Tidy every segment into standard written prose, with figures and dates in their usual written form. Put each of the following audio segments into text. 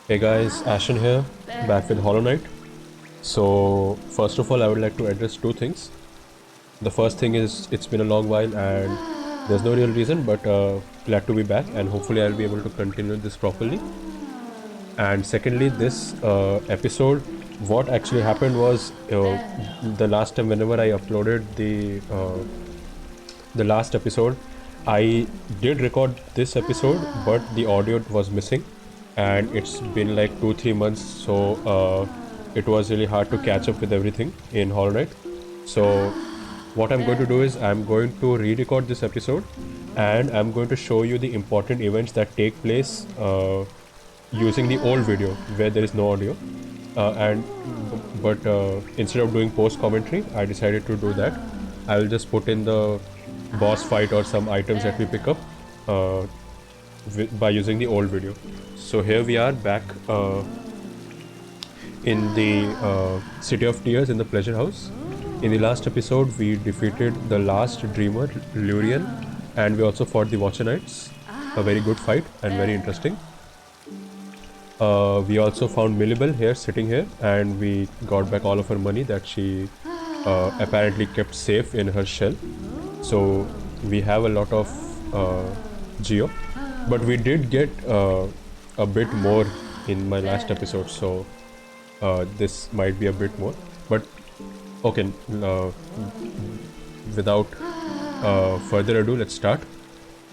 Hey guys, Ashen here, back with Hollow Knight. So, first of all, I would like to address two things. The first thing is it's been a long while and there's no real reason, but glad to be back and hopefully I'll be able to continue this properly. And secondly, this episode, what actually happened was the last time whenever I uploaded the last episode, I did record this episode, but the audio was missing, and it's been like 2-3 months, so it was really hard to catch up with everything in Hollow Knight. So, what I'm going to do is I'm going to re-record this episode, and I'm going to show you the important events that take place using the old video where there is no audio. And but instead of doing post commentary, I decided to do that. I will just put in the boss fight or some items that we pick up uh, by using the old video. So here we are back in the City of Tears in the Pleasure House. In the last episode, we defeated the last Dreamer, Lurian, and we also fought the Watcher Knights. A very good fight and very interesting. We also found Millibel here, sitting here, and we got back all of her money that she apparently kept safe in her shell. So we have a lot of Geo, but we did get a bit more in my last episode, so this might be a bit more. But okay, without further ado, let's start.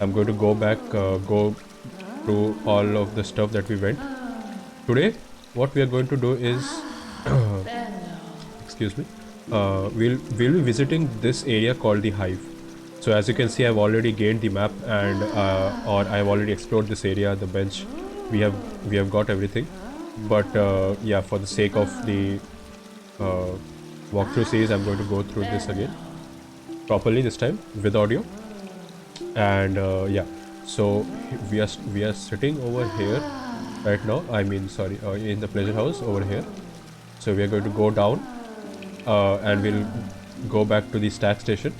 I'm going to go through all of the stuff that we went. Today, what we are going to do is, excuse me, we'll be visiting this area called the Hive. So as you can see, I've already gained the map, and or I've already explored this area, the bench. We have got everything, but yeah, for the sake of the uh, walkthrough series, I'm going to go through this again properly this time with audio. And yeah, so we are sitting over here right now. I mean, sorry, in the pleasure house over here. So we are going to go down, and we'll go back to the stack station.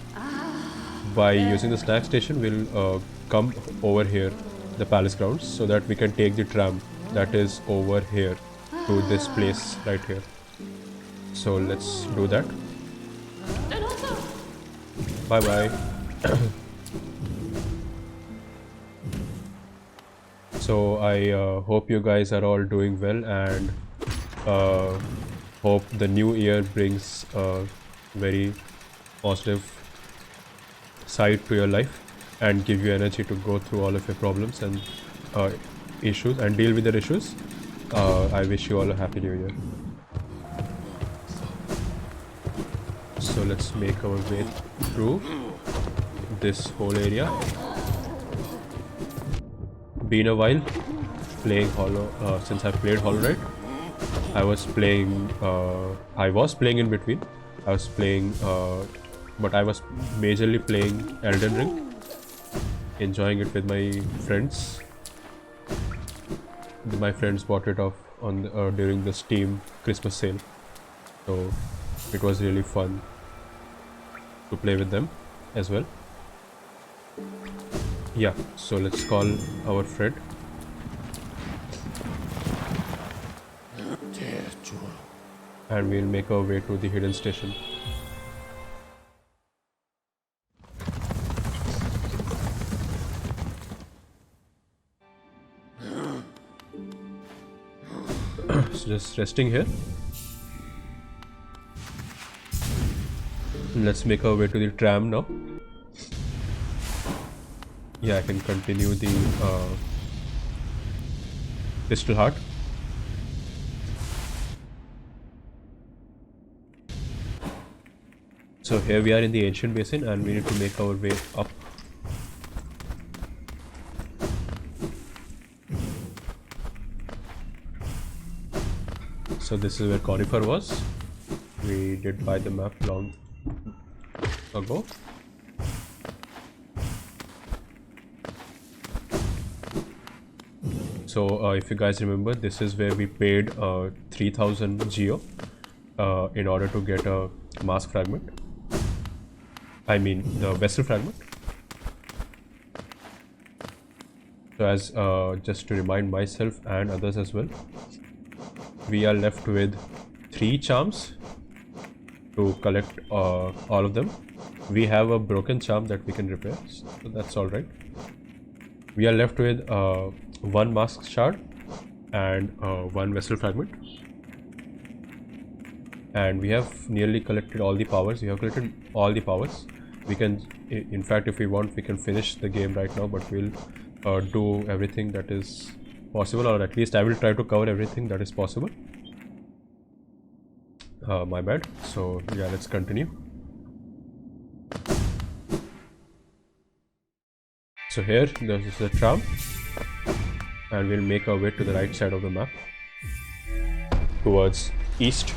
By using the stack station, we'll come over here, the palace grounds, so that we can take the tram that is over here to this place right here. So let's do that. Bye bye. So I hope you guys are all doing well, and uh, hope the new year brings a very positive side to your life and give you energy to go through all of your problems and uh, issues and deal with their issues. I wish you all a happy new year. So let's make our way through this whole area. Been a while playing Hollow since I played Hollow Knight. I was playing in between. I was playing but I was majorly playing Elden Ring, enjoying it with my friends. My friends bought it off on during the Steam Christmas sale, so it was really fun to play with them as well. Yeah, so let's call our friend. And we'll make our way to the hidden station. So just resting here. Let's make our way to the tram now. Yeah, I can continue the Crystal Heart. So here we are in the ancient basin, and we need to make our way up. So this is where Conifer was. We did buy the map long ago. So if you guys remember, this is where we paid 3000 Geo in order to get a mask fragment. I mean the vessel fragment. So as just to remind myself and others as well, we are left with 3 charms to collect all of them. We have a broken charm that we can repair, so that's all right. We are left with 1 mask shard and 1 vessel fragment, and we have nearly collected all the powers. We have collected all the powers. We can, in fact, if we want, we can finish the game right now, but we'll do everything that is possible, or at least I will try to cover everything that is possible. My bad. So yeah, let's continue. So here this is the charm, and we'll make our way to the right side of the map towards east.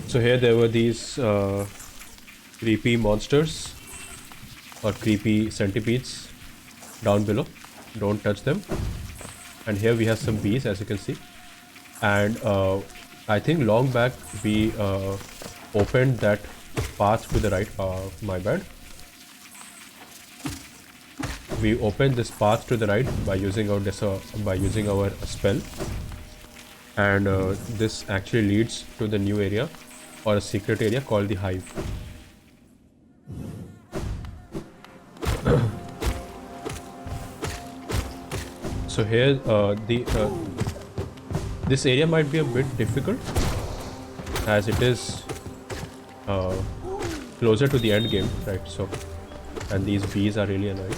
So here there were these creepy monsters or creepy centipedes down below. Don't touch them. And here we have some bees, as you can see. And I think long back we opened that path to the right. My bad. We opened this path to the right by using our spell, and this actually leads to the new area, or a secret area called the Hive. So here this area might be a bit difficult, as it is closer to the end game, right? So, and these bees are really annoying.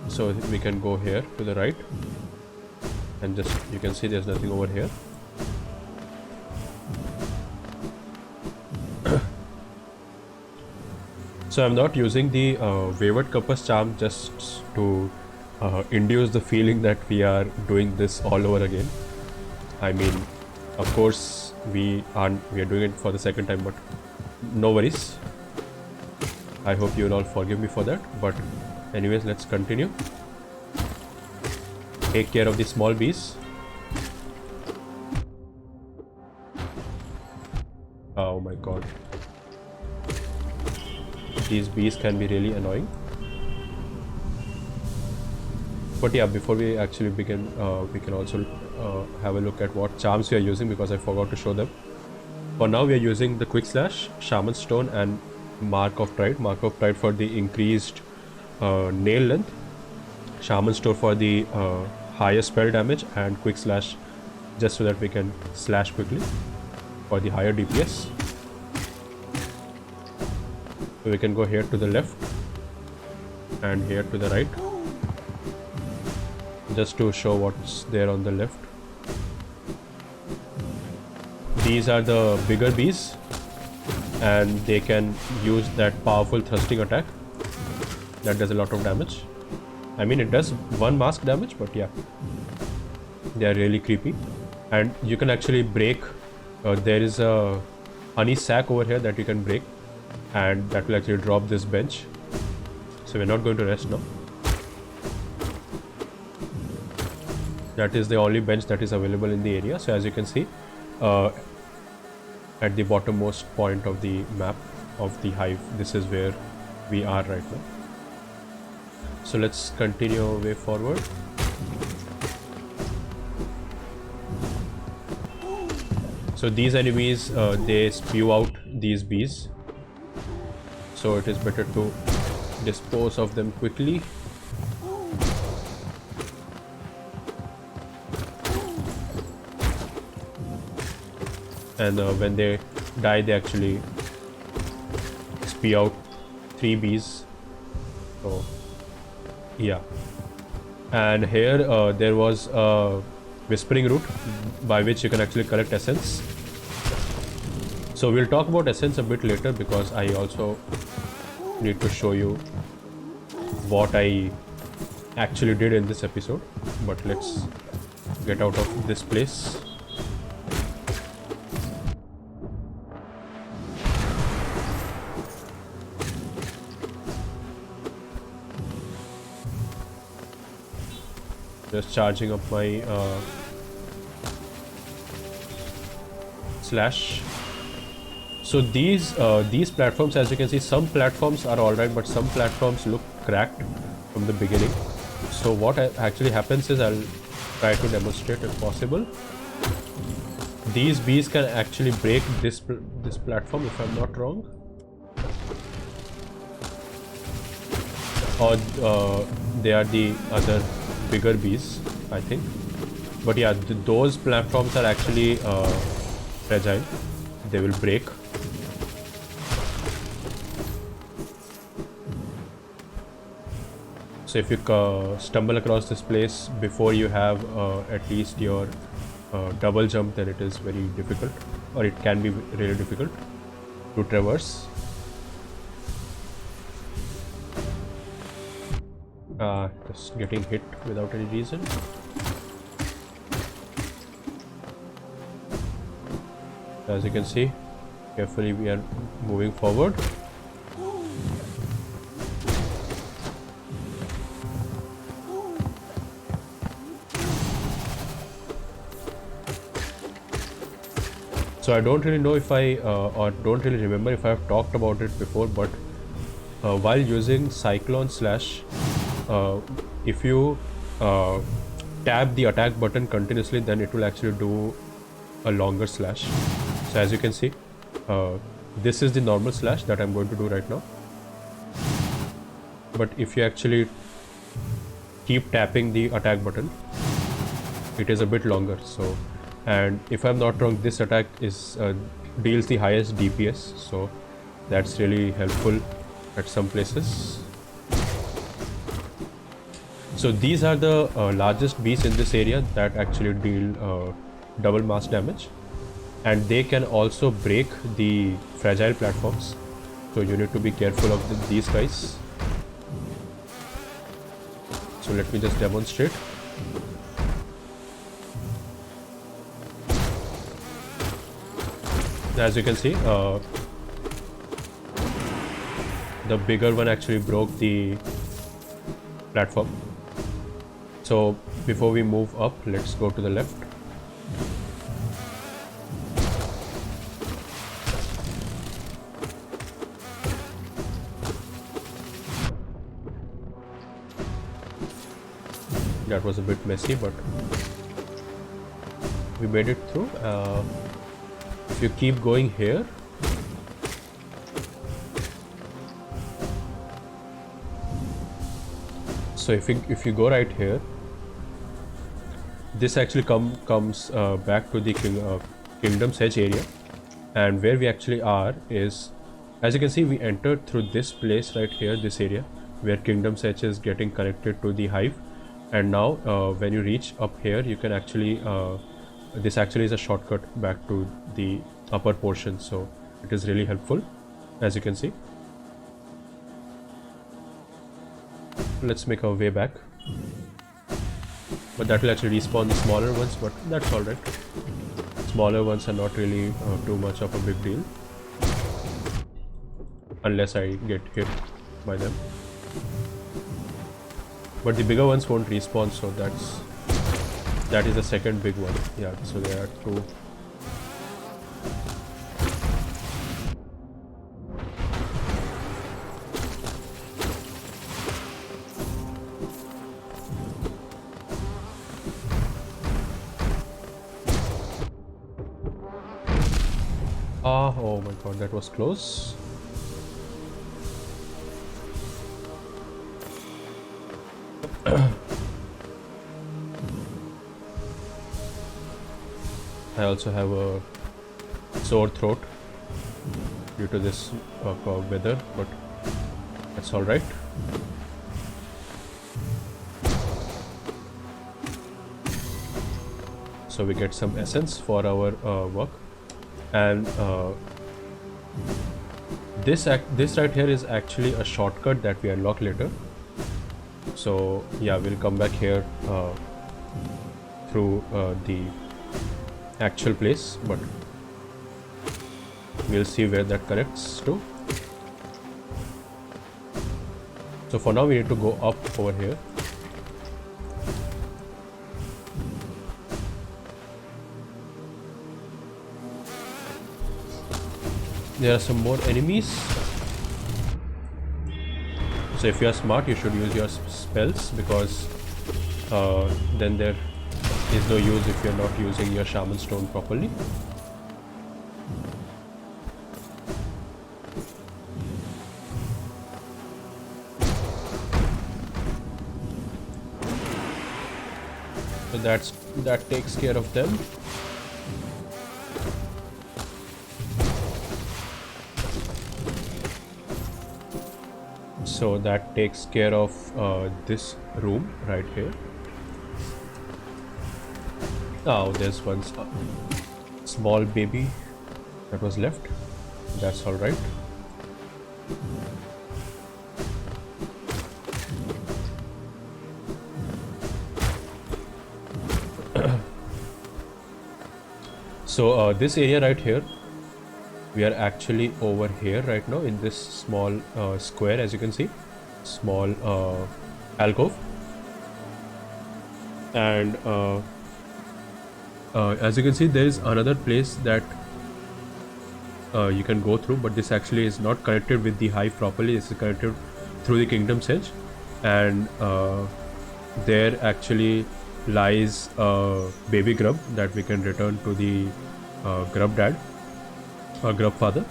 So we can go here to the right, and just you can see there's nothing over here. So I'm not using the Wayward Compass charm just to induce the feeling that we are doing this all over again. I mean, of course we are doing it for the second time, but no worries. I hope you will all forgive me for that. But anyways, let's continue. Take care of the small bees. Oh my god. These bees can be really annoying. But yeah, before we actually begin, we can also have a look at what charms we are using, because I forgot to show them. For now, we are using the Quick Slash, Shaman Stone, and Mark of Pride. Mark of Pride for the increased nail length, Shaman Stone for the higher spell damage, and Quick Slash just so that we can slash quickly for the higher DPS. So we can go here to the left and here to the right, just to show what's there on the left. These are the bigger bees, and they can use that powerful thrusting attack that does a lot of damage. I mean, it does 1 mask damage, but yeah, they are really creepy. And you can actually break, there is a honey sac over here that you can break, and that will actually drop this bench. So we're not going to rest now. That is the only bench that is available in the area. So as you can see, at the bottommost point of the map of the Hive, this is where we are right now. So let's continue our way forward. So these enemies, they spew out these bees, so it is better to dispose of them quickly. And when they die, they actually spew out 3 bees. So yeah, and here there was a whispering root by which you can actually collect essence. So we'll talk about essence a bit later, because I also need to show you what I actually did in this episode. But let's get out of this place. Just charging up my slash. So these platforms, as you can see, some platforms are alright, but some platforms look cracked from the beginning. So what actually happens is, I'll try to demonstrate if possible. These bees can actually break this platform, if I'm not wrong. Or they are the other bigger bees, I think. But yeah, those platforms are actually fragile. They will break. So if you stumble across this place before you have at least your double jump, then it is very difficult, or it can be really difficult to traverse. Just getting hit without any reason. As you can see, carefully we are moving forward. So I don't really know if or don't really remember if I have talked about it before, but while using Cyclone Slash, if you tap the attack button continuously, then it will actually do a longer slash. So as you can see, this is the normal slash that I'm going to do right now. But if you actually keep tapping the attack button, it is a bit longer. So, and if I'm not wrong, this attack is deals the highest DPS, so that's really helpful at some places. So these are the largest beasts in this area that actually deal double mass damage, and they can also break the fragile platforms, so you need to be careful of these guys. So let me just demonstrate. As you can see, the bigger one actually broke the platform. So before we move up, let's go to the left. That was a bit messy, but we made it through. If you keep going here, so if you go right here, this actually comes back to the Kingdom's Edge area, and where we actually are is, as you can see, we entered through this place right here, this area where Kingdom's Edge is getting connected to the hive, and now when you reach up here, you can actually this actually is a shortcut back to the upper portion, so it is really helpful, as you can see. Let's make our way back, but that will actually respawn the smaller ones, but that's alright. Smaller ones are not really too much of a big deal, unless I get hit by them. But the bigger ones won't respawn, so that is the second big one. Yeah, so there are two. Oh my god, that was close. I also have a sore throat due to this weather, but that's alright. So we get some essence for our work, and this right here is actually a shortcut that we unlock later. So yeah, we'll come back here through the actual place, but we'll see where that connects to. So for now we need to go up over here. There are some more enemies. So if you are smart, you should use your spells, because then there is no use if you are not using your shaman stone properly. So that takes care of them. So that takes care of this room right here. Oh, there's one small baby that was left. That's all right. So this area right here, we are actually over here right now in this small square, as you can see, small alcove, and as you can see, there is another place that you can go through, but this actually is not connected with the hive properly. This is connected through the Kingdom's Edge, and there actually lies a baby grub that we can return to the grub dad. Grub father.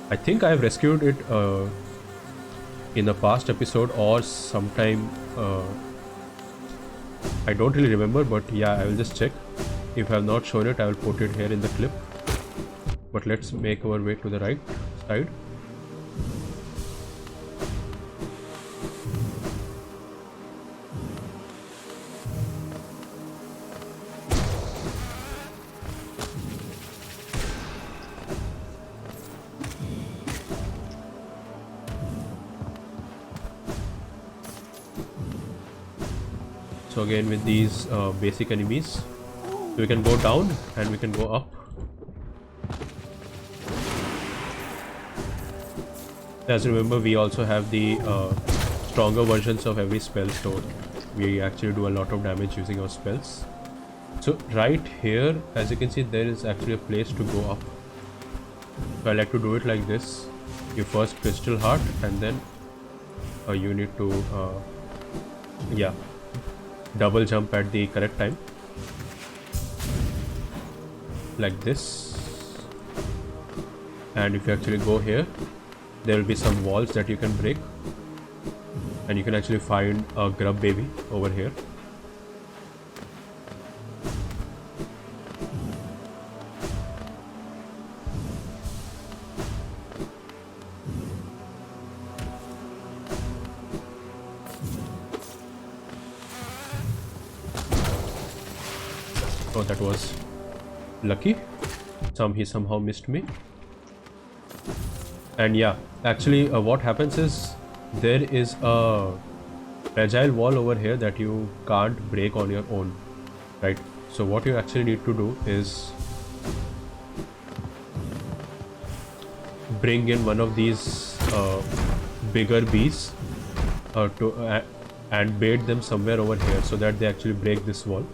I think I have rescued it in the past episode or sometime. I don't really remember, but yeah, I will just check. If I have not shown it, I will put it here in the clip. But let's make our way to the right side. So again with these basic enemies, we can go down and we can go up. As you remember, we also have the stronger versions of every spell, so we actually do a lot of damage using our spells. So right here, as you can see, there is actually a place to go up. So I like to do it like this. You first crystal heart, and then you need to yeah, double jump at the correct time, like this. And if you actually go here, there will be some walls that you can break, and you can actually find a grub baby over here. Oh, that was lucky. He somehow missed me. And yeah, actually what happens is there is a fragile wall over here that you can't break on your own, right? So what you actually need to do is bring in one of these bigger bees and bait them somewhere over here so that they actually break this wall.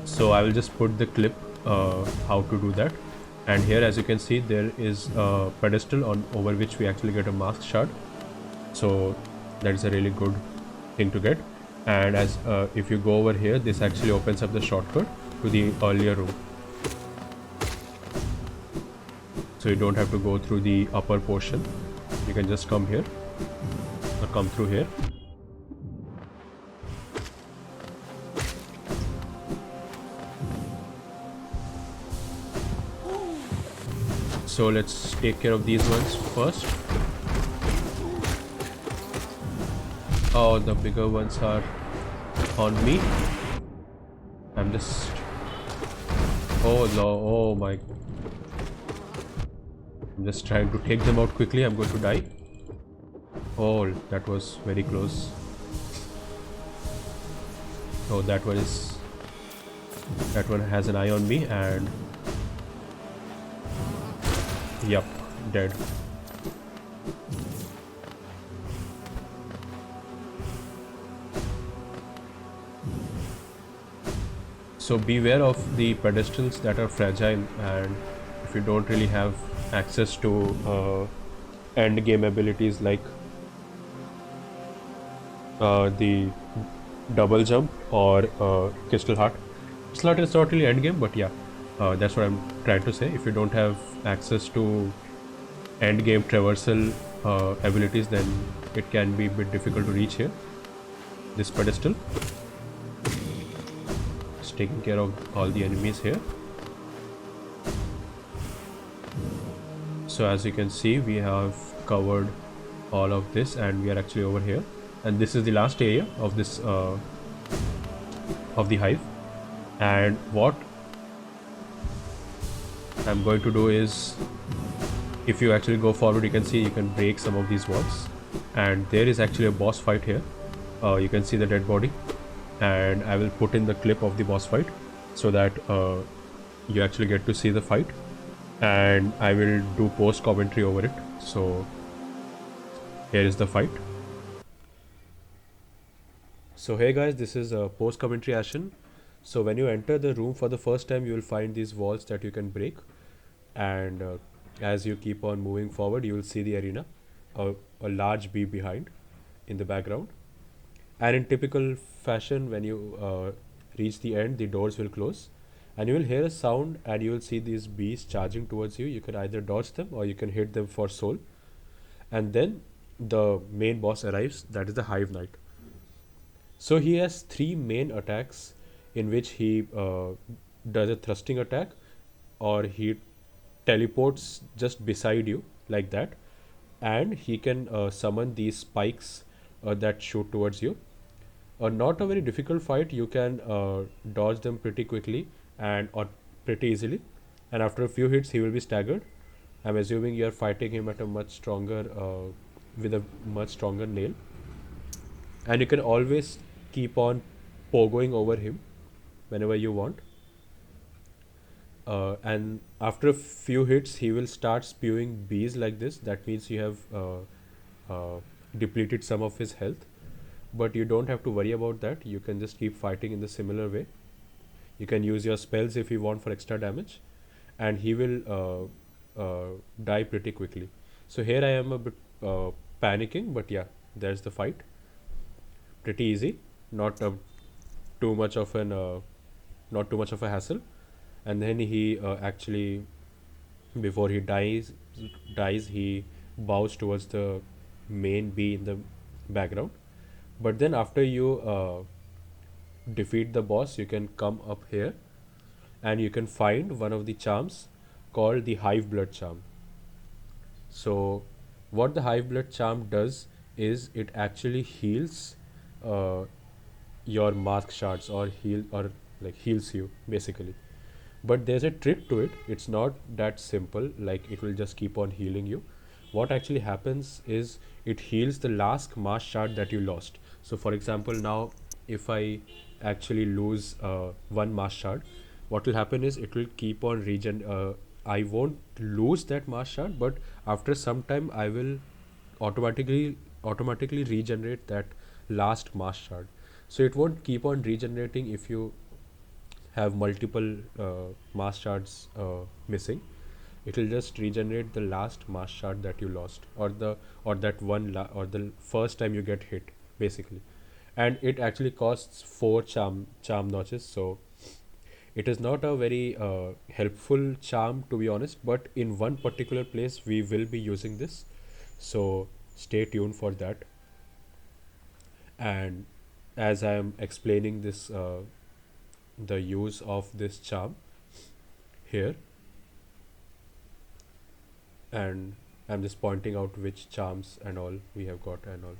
So I will just put the clip how to do that. And here, as you can see, there is a pedestal over which we actually get a mask shard. So that is a really good thing to get. And as if you go over here, this actually opens up the shortcut to the earlier room. So you don't have to go through the upper portion. You can just come here or come through here. So let's take care of these ones first. Oh, the bigger ones are on me. I'm just... Oh no, oh my... I'm just trying to take them out quickly. I'm going to die. Oh, that was very close. Oh, that one has an eye on me, and yep, dead. So beware of the pedestals that are fragile, and if you don't really have access to end game abilities like the double jump or crystal heart. Crystal heart is not really end game, but yeah, that's what I'm trying to say. If you don't have access to end game traversal abilities, then it can be a bit difficult to reach here. This pedestal is taking care of all the enemies here. So as you can see, we have covered all of this, and we are actually over here, and this is the last area of this of the hive. And what I'm going to do is, if you actually go forward, you can see you can break some of these walls, and there is actually a boss fight here. You can see the dead body, and I will put in the clip of the boss fight so that you actually get to see the fight, and I will do post commentary over it. So here is the fight. So hey guys, this is a post commentary Ashen. So when you enter the room for the first time, you will find these walls that you can break, and as you keep on moving forward, you will see the arena, a large bee behind in the background. And in typical fashion, when you reach the end, the doors will close, and you will hear a sound, and you will see these bees charging towards you. You can either dodge them or you can hit them for soul, and then the main boss arrives. That is the Hive Knight. So he has three main attacks, in which he does a thrusting attack, or he teleports just beside you like that, and he can summon these spikes that shoot towards you. Not a very difficult fight. You can dodge them pretty quickly and or pretty easily, and after a few hits, he will be staggered. I'm assuming you are fighting him at a much stronger with a much stronger nail, and you can always keep on pogoing over him whenever you want. And after a few hits, he will start spewing bees like this. That means you have depleted some of his health, but you don't have to worry about that. You can just keep fighting in the similar way. You can use your spells if you want for extra damage, and he will die pretty quickly. So here I am a bit panicking, but yeah, there's the fight. Pretty easy, not too much of an not too much of a hassle. And then he actually, before he dies, he bows towards the main bee in the background. But then after you defeat the boss, you can come up here, and you can find one of the charms called the Hive Blood charm. So what the Hive Blood charm does is it actually heals uh, your mask shards, or heals you basically. But there's a trick to it. It's not that simple, like it will just keep on healing you. What actually happens is it heals the last mask shard that you lost. So for example, now if I actually lose one mask shard, what will happen is it will keep on I won't lose that mask shard, but after some time I will automatically regenerate that last mask shard. So it won't keep on regenerating if you have multiple mask shards missing. It will just regenerate the last mask shard that you lost, or that or the first time you get hit basically. And it actually costs 4 charm notches, so it is not a very helpful charm, to be honest, but in one particular place we will be using this, so stay tuned for that. And as I am explaining this the use of this charm here, and I'm just pointing out which charms and all we have got and all.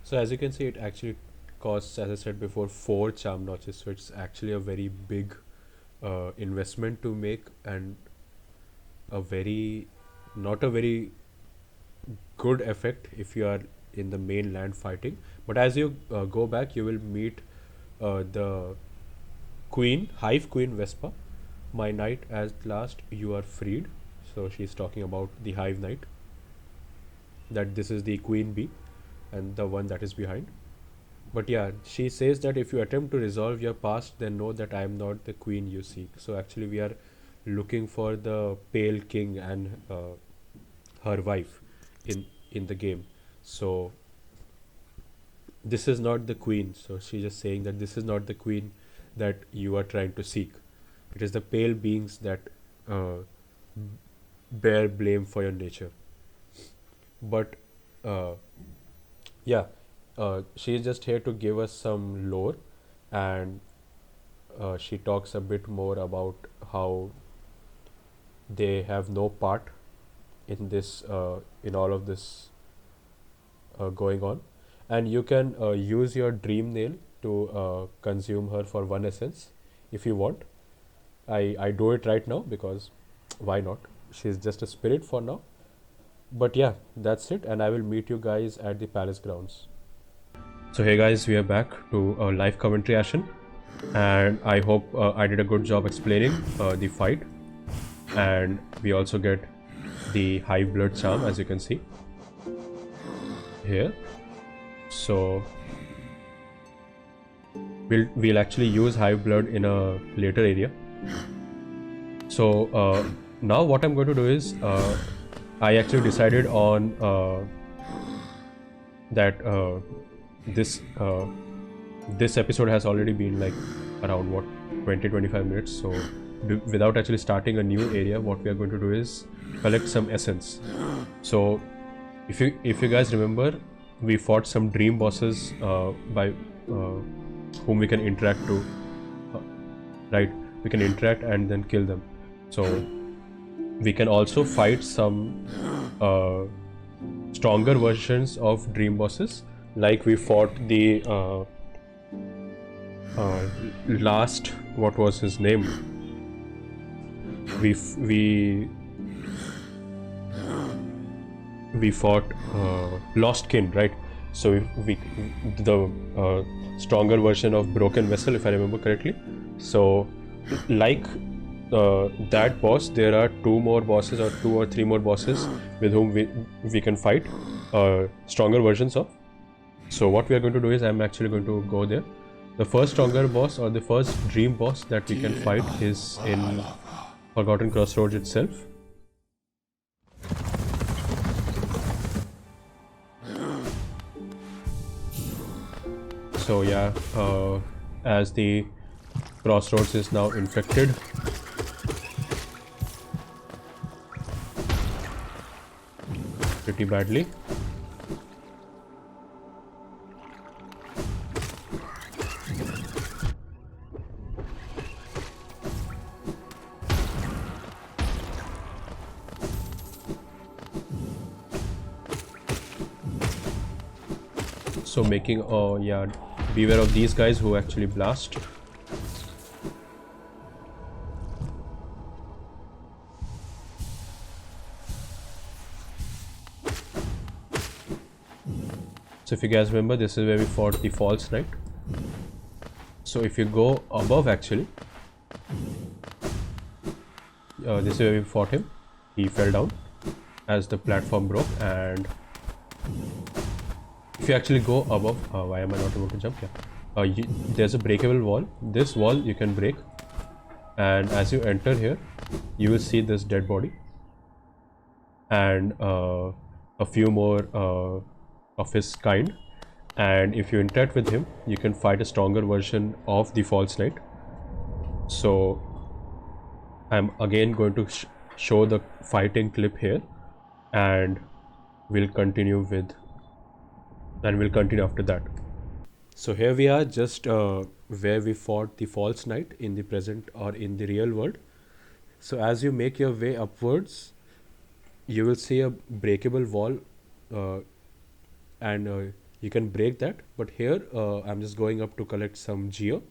So as you can see, it actually costs, as I said before, 4 charm notches, so it's actually a very big investment to make, and a very not a very good effect if you are in the mainland fighting. But as you go back, you will meet the queen, hive queen Vespa. My knight, at last you are freed. So she's talking about the hive knight, that this is the queen bee and the one that is behind. But yeah, she says that if you attempt to resolve your past, then know that I am not the queen you seek. So actually, we are looking for the Pale King and her wife in the game. So this is not the queen. So she's just saying that this is not the queen that you are trying to seek. It is the pale beings that uh, bear blame for your nature. But uh, yeah, she is just here to give us some lore, and she talks a bit more about how they have no part in this, in all of this going on, and you can use your dream nail to consume her for one essence if you want. I do it right now because why not? She's just a spirit for now. But yeah, that's it, and I will meet you guys at the palace grounds. So hey guys, we are back to live commentary action, and I hope I did a good job explaining the fight, and we also get the hive blood charm, as you can see here. So we'll actually use hive blood in a later area. So now what I'm going to do is I actually decided on that this this episode has already been like around what 20-25 minutes. So without actually starting a new area, what we are going to do is collect some essence. So if you guys remember, we fought some dream bosses by whom we can interact to, right? We can interact and then kill them. So we can also fight some stronger versions of dream bosses, like we fought the last, what was his name, we fought Lost Kin, right? So we the stronger version of Broken Vessel, if I remember correctly. So like that boss, there are two more bosses or two or three more bosses with whom we can fight stronger versions of. So what we are going to do is I'm actually going to go there. The first stronger boss, or the first dream boss that we can fight, is in Forgotten Crossroads itself. So yeah, as the Crossroads is now infected, pretty badly. So making, yeah, beware of these guys who actually blast. So if you guys remember, this is where we fought the false knight. So if you go above, actually, this is where we fought him. He fell down as the platform broke, and if you actually go above, why am I not able to jump here? There's a breakable wall. This wall you can break, and as you enter here, you will see this dead body and a few more of his kind. And if you interact with him, you can fight a stronger version of the false knight. So I'm again going to show the fighting clip here, and we'll continue after that. So here we are, just where we fought the false knight in the present or in the real world. So as you make your way upwards, you will see a breakable wall, and you can break that. But here I'm just going up to collect some geo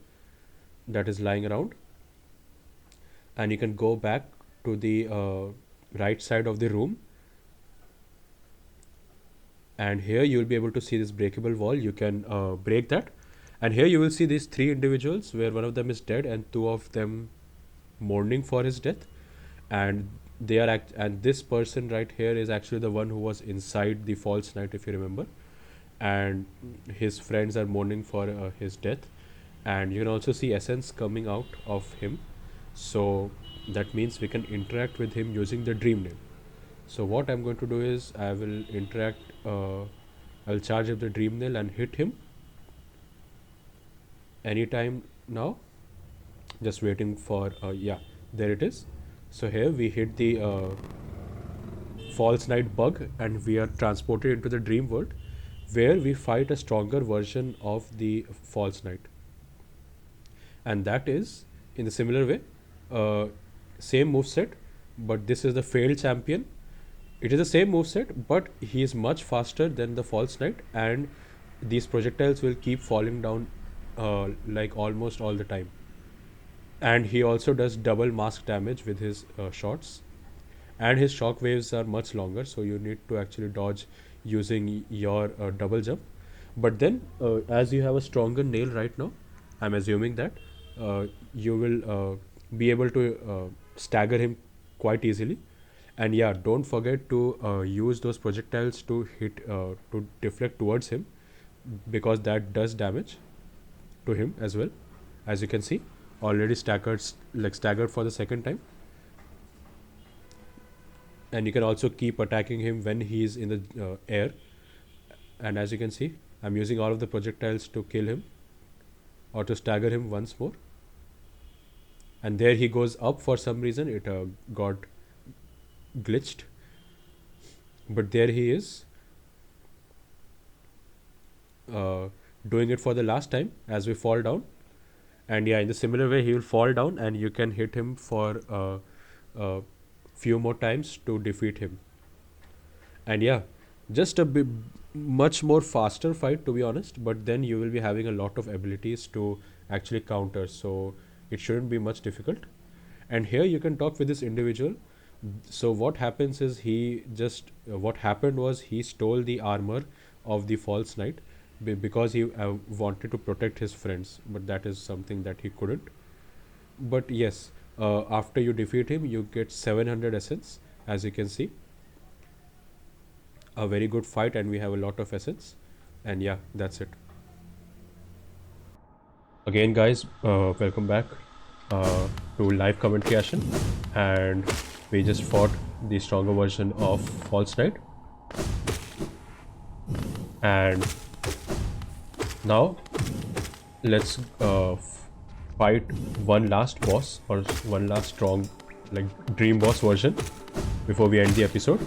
that is lying around. and you can go back to the right side of the room, and here you will be able to see this breakable wall. You can break that, and here you will see these three individuals where one of them is dead and two of them mourning for his death, and and this person right here is actually the one who was inside the false knight, if you remember, and his friends are mourning for his death, and you can also see essence coming out of him. So that means we can interact with him using the dream nail. So what I'm going to do is I will I'll charge up the dream nail and hit him anytime now. Just waiting for yeah, there it is. So here we hit the false knight bug, and we are transported into the dream world, where we fight a stronger version of the false knight, and that is in the similar way, same moveset, but this is the failed champion. It is the same moveset, but he is much faster than the false knight, and these projectiles will keep falling down like almost all the time. And he also does double mask damage with his shots, and his shock waves are much longer, so you need to actually dodge using your double jump. But then as you have a stronger nail right now, I'm assuming that you will be able to stagger him quite easily. And yeah, don't forget to use those projectiles to hit to deflect towards him, because that does damage to him as well. As you can see, already staggered for the second time. And you can also keep attacking him when he is in the air, and as you can see, I'm using all of the projectiles to kill him or to stagger him once more. And there he goes up. For some reason it got glitched, but there he is doing it for the last time as we fall down. And yeah, in the similar way he will fall down, and you can hit him for few more times to defeat him. And yeah, just a bit much more faster fight, to be honest, but then you will be having a lot of abilities to actually counter, so it shouldn't be much difficult. And here you can talk with this individual. So what happens is what happened was he stole the armor of the false knight because he wanted to protect his friends, but that is something that he couldn't. But yes, after you defeat him you get 700 essence, as you can see. A very good fight, and we have a lot of essence. And yeah, that's it. Again guys, welcome back to live commentary action, and we just fought the stronger version of false knight. And now let's fight one last boss, or one last strong like dream boss version, before we end the episode.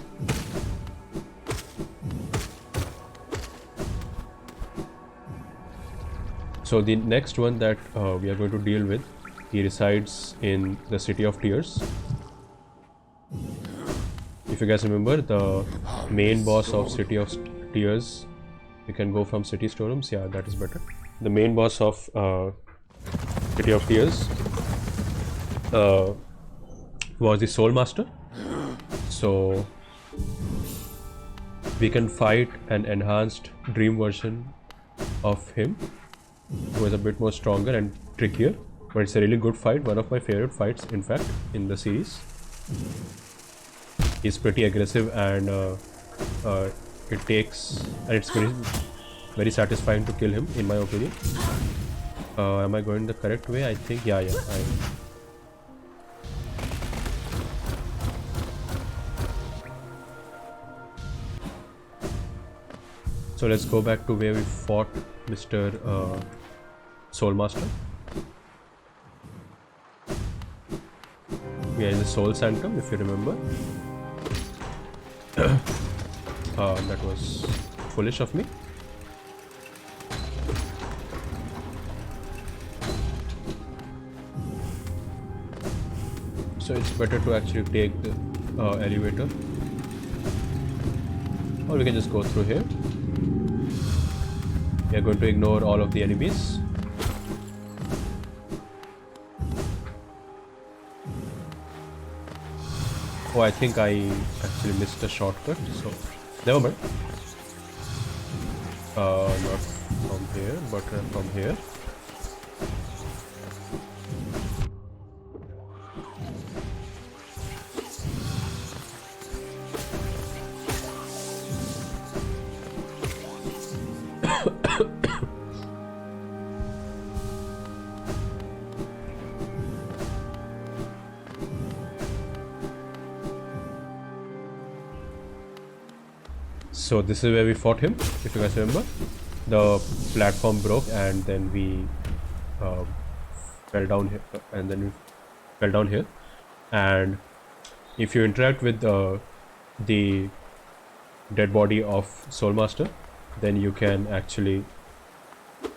So the next one that we are going to deal with, he resides in the City of Tears. If you guys remember, the main boss of City of Tears, you can go from city storerooms. Yeah, that is better. The main boss of City of Tears was the Soul Master. So we can fight an enhanced dream version of him, who is a bit more stronger and trickier, but it's a really good fight. One of my favorite fights, in fact, in the series. He's pretty aggressive, and it's very satisfying to kill him, in my opinion. Am I going the correct way? I think yeah. So let's go back to where we fought Mr. Soul Master. We are in the Soul Sanctum, if you remember. That was foolish of me. So it's better to actually take the elevator, or we can just go through here. We are going to ignore all of the enemies. Oh, I think I actually missed the shortcut, so never mind. Not from here, but from here. So this is where we fought him, if you guys remember. The platform broke, and then we uh, fell down here, and then we fell down here. And if you interact with the dead body of Soulmaster, then you can actually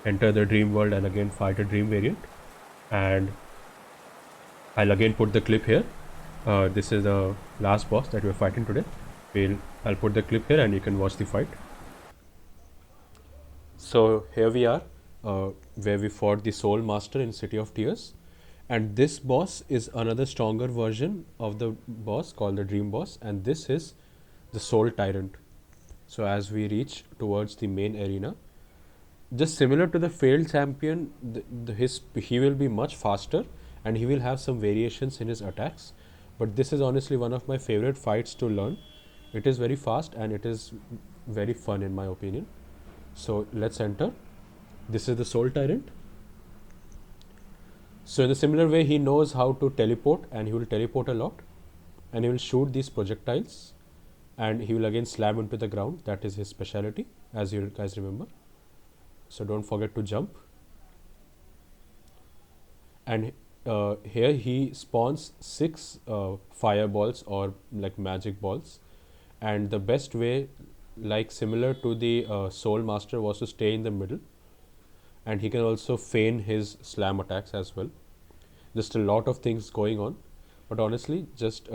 enter the dream world and again fight a dream variant. And I'll again put the clip here. This is the last boss that we're fighting today. I'll put the clip here and you can watch the fight. So here we are, where we fought the Soul Master in City of Tears. And this boss is another stronger version of the boss called the Dream Boss, and this is the Soul Tyrant. So as we reach towards the main arena, just similar to the failed champion, he will be much faster and he will have some variations in his attacks. But this is honestly one of my favorite fights to learn. It is very fast and it is very fun in my opinion. So let's enter. This is the Soul Tyrant. So in a similar way, he knows how to teleport, and he will teleport a lot, and he will shoot these projectiles, and he will again slam into the ground. That is his specialty, as you guys remember. So don't forget to jump. And here he spawns 6 fireballs or like magic balls, and the best way, like similar to the Soul Master, was to stay in the middle, and he can also feign his slam attacks as well. Just a lot of things going on, but honestly, just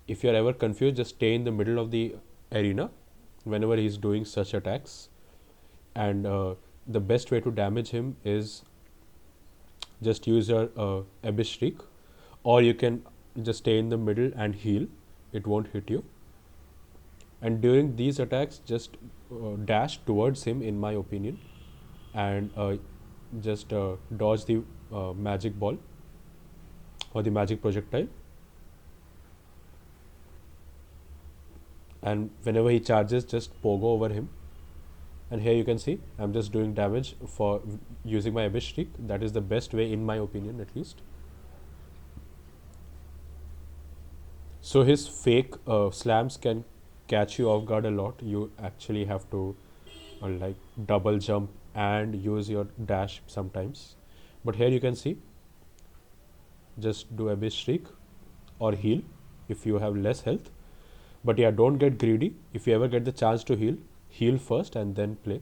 if you're ever confused, just stay in the middle of the arena whenever he's doing such attacks. And the best way to damage him is just use your Abyss Shriek, or you can just stay in the middle and heal. It won't hit you. And during these attacks, just dash towards him, in my opinion, and just dodge the magic ball or the magic projectile. And whenever he charges, just pogo over him. And here you can see I'm just doing damage for using my Abyss Shriek. That is the best way, in my opinion, at least. So his fake slams can catch you off guard a lot. You actually have to like double jump and use your dash sometimes. But here you can see, just do Abyss Shriek or heal if you have less health. But yeah, don't get greedy. If you ever get the chance to heal first and then play.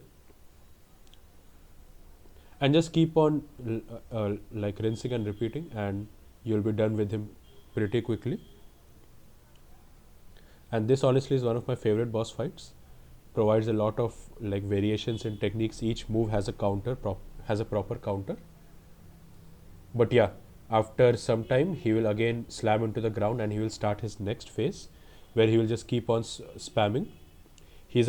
And just keep on like rinsing and repeating, and you'll be done with him pretty quickly. And this honestly is one of my favorite boss fights. Provides a lot of like variations in techniques. Each move has a counter, has a proper counter. But yeah, after some time he will again slam into the ground, and he will start his next phase, where he will just keep on spamming. He's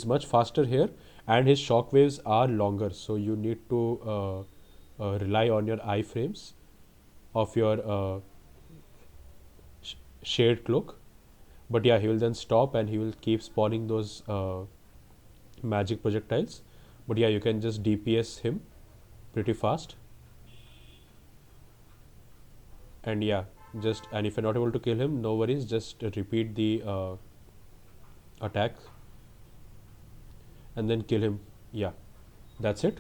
much faster here, and his shock waves are longer, so you need to rely on your iframes of your shade cloak. But yeah, he will then stop and he will keep spawning those magic projectiles. But yeah, you can just DPS him pretty fast. And yeah, and if you're not able to kill him, no worries, just repeat the attack and then kill him. Yeah, that's it.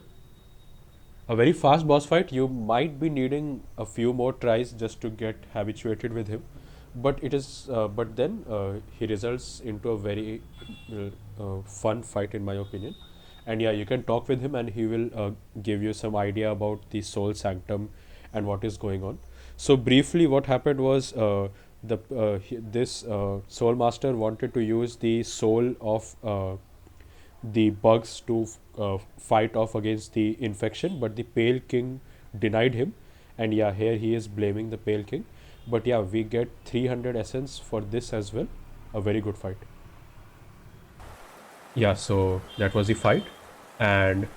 A very fast boss fight. You might be needing a few more tries just to get habituated with him, but then he results into a very fun fight, in my opinion. And yeah, you can talk with him and he will give you some idea about the Soul Sanctum and what is going on. So briefly, what happened was this Soul Master wanted to use the soul of the bugs to fight off against the infection, but the Pale King denied him. And yeah, here he is blaming the Pale King. But yeah, we get 300 essence for this as well. A very good fight. Yeah, so that was the fight. And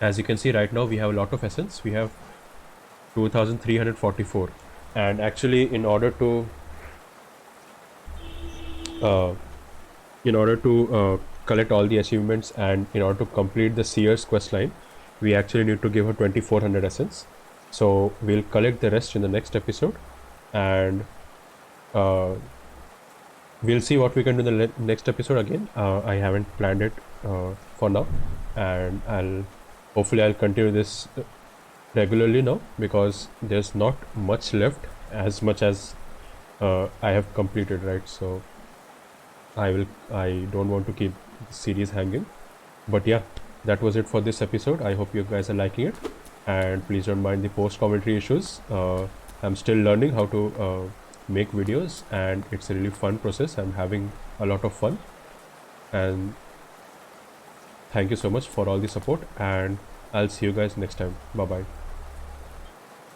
as you can see right now, we have a lot of essence. We have 2344. And actually, uh, collect all the achievements and in order to complete the Seer's quest line, we actually need to give her 2400 essence. So we'll collect the rest in the next episode, and uh, we'll see what we can do in the next episode again. I haven't planned it for now, and I'll continue this regularly now because there's not much left as much as I have completed, right? So I don't want to keep the series hanging. But yeah, that was it for this episode. I hope you guys are liking it, and please don't mind the post commentary issues. I'm still learning how to make videos, and it's a really fun process. I'm having a lot of fun, and thank you so much for all the support, and I'll see you guys next time. Bye bye.